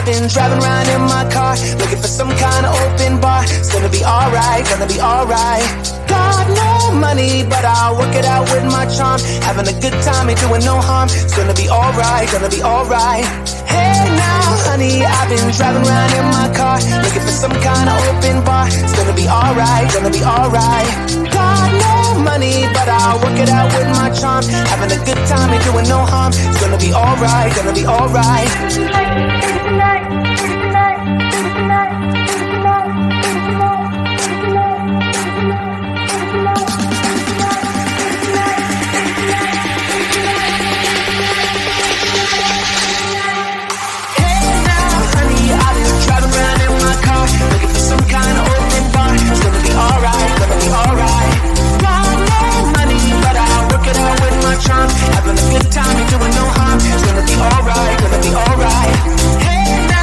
I've been driving around in my car, looking for some kind of open bar. It's gonna be alright, gonna be alright. Got no money, but I'll work it out with my charm. Having a good time, ain't doing no harm. It's gonna be alright, gonna be alright. Hey now, honey, I've been driving around in my car, looking for some kind of open bar. It's gonna be alright, gonna be alright. Got no money, but I'll work it out with my charm. Having a good time, ain't doing no harm. It's gonna be alright, gonna be alright. Some kind of open bar. It's gonna be alright, gonna be alright. Got no money, but I'll work it out with my charm. Having a good time, ain't doing no harm. It's gonna be alright, gonna be alright. Hey now.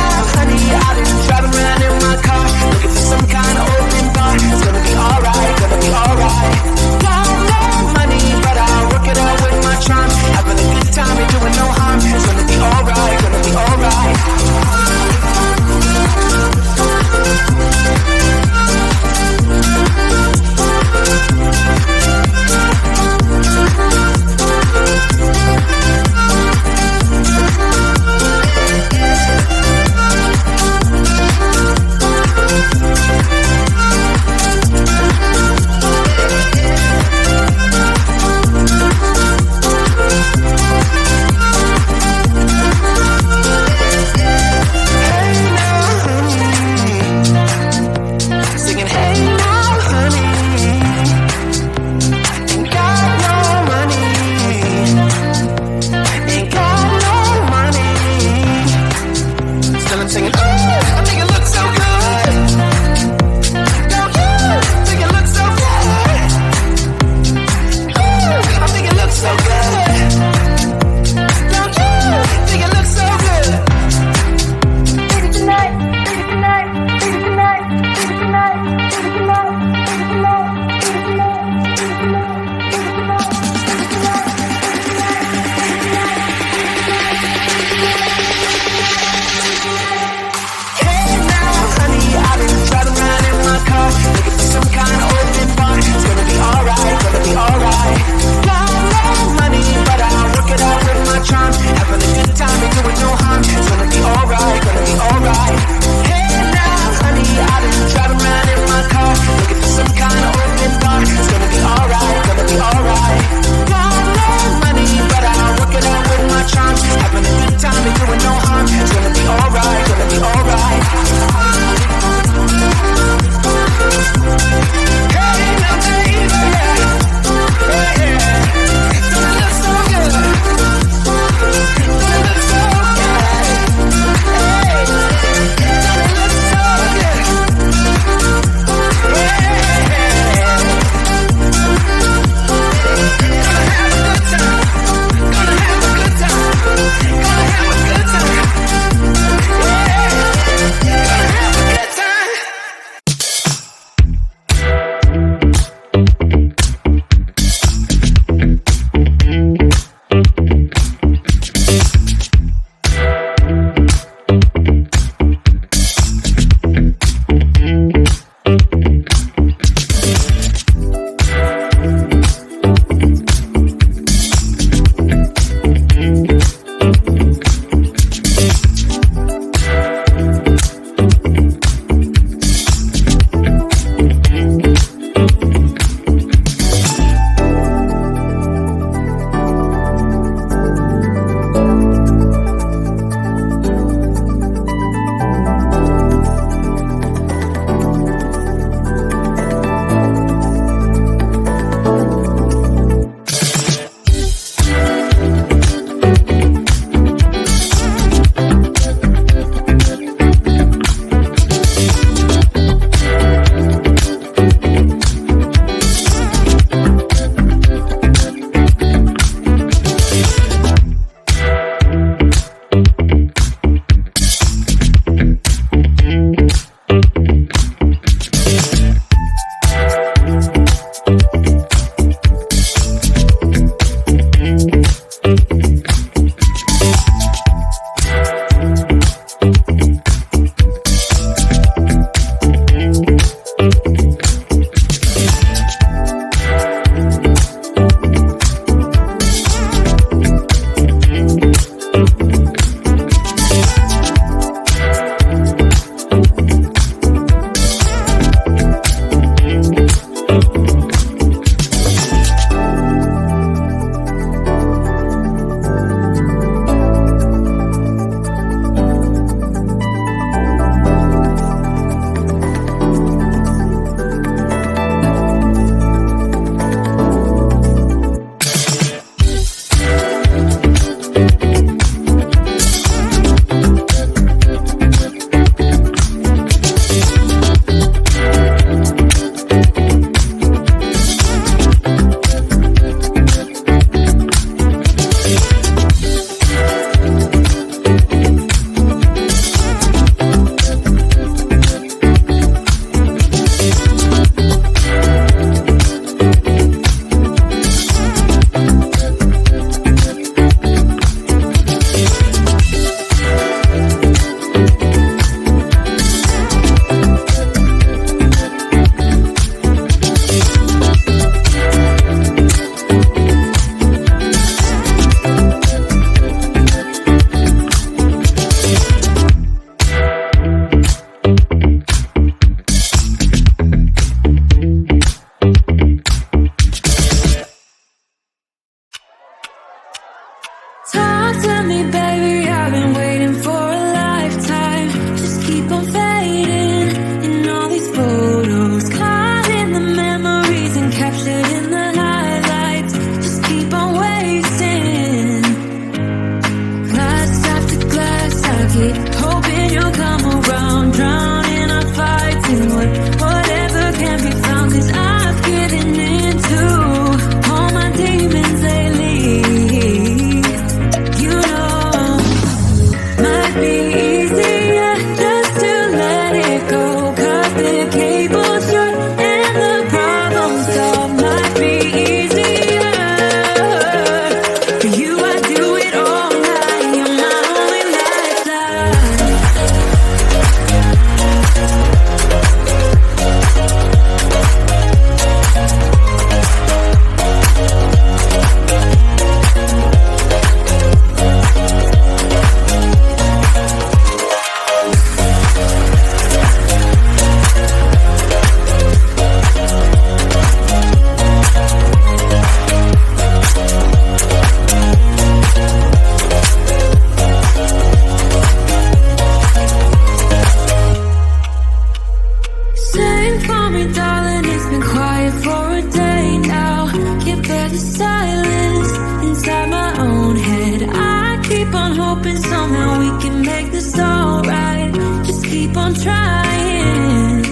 tell me, darling, it's been quiet for a day now. Can't bear the silence inside my own head. I keep on hoping somehow we can make this alright. Just keep on trying.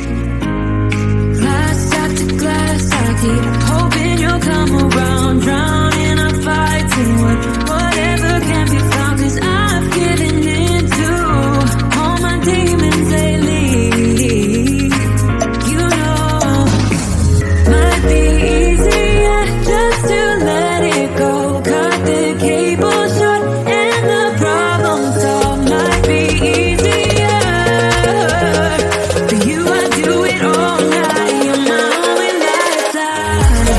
Glass after glass, I keep hoping you'll come around. Drowning, I'm fighting with whatever can be found. Cause I've given in to all my demons lately. You know, might be easier just to let it go. Cut the cable short and the problem solved. Might be easier for you. I do it all night. You're my only lifeline.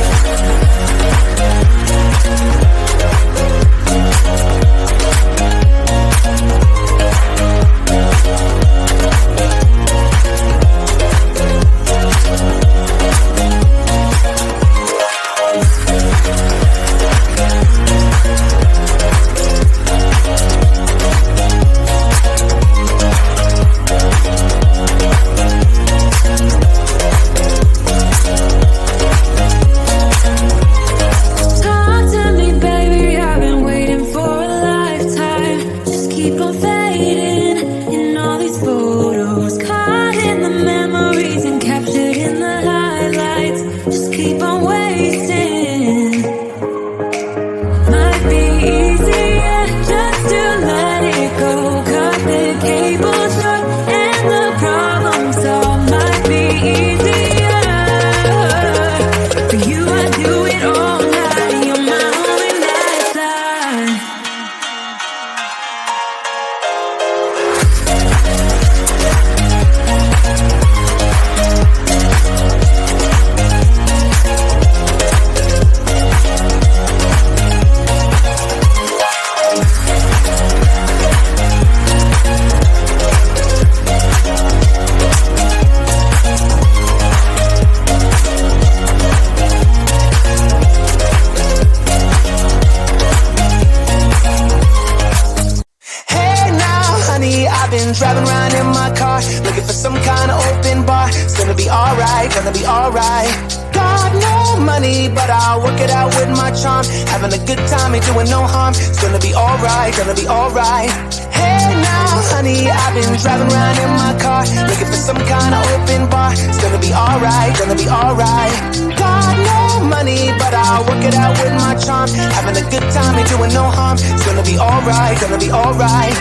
Talk to me, baby, I've been waiting for a lifetime. Just keep on fading in all these photos. Caught in the memories and captured in the highlights. Just keep on wasting. Might be easier just to let it go. Cut the cable short and the problem solved. Might be easier for you. I do it all night. You're my only lifeline. Hey now, honey, I've been driving around in my car, looking for some kind of open bar. It's gonna be alright, gonna be alright. Got no money, but I'll work it out with my charm. Having a good time, ain't doing no harm. It's gonna be alright, gonna be alright. Hey now, honey, I've been driving around in my car, looking for some kind of open bar. It's gonna be alright, gonna be alright. Got no money, but I'll work it out with my charm. Having a good time, ain't doing no harm. It's gonna be alright, gonna be alright.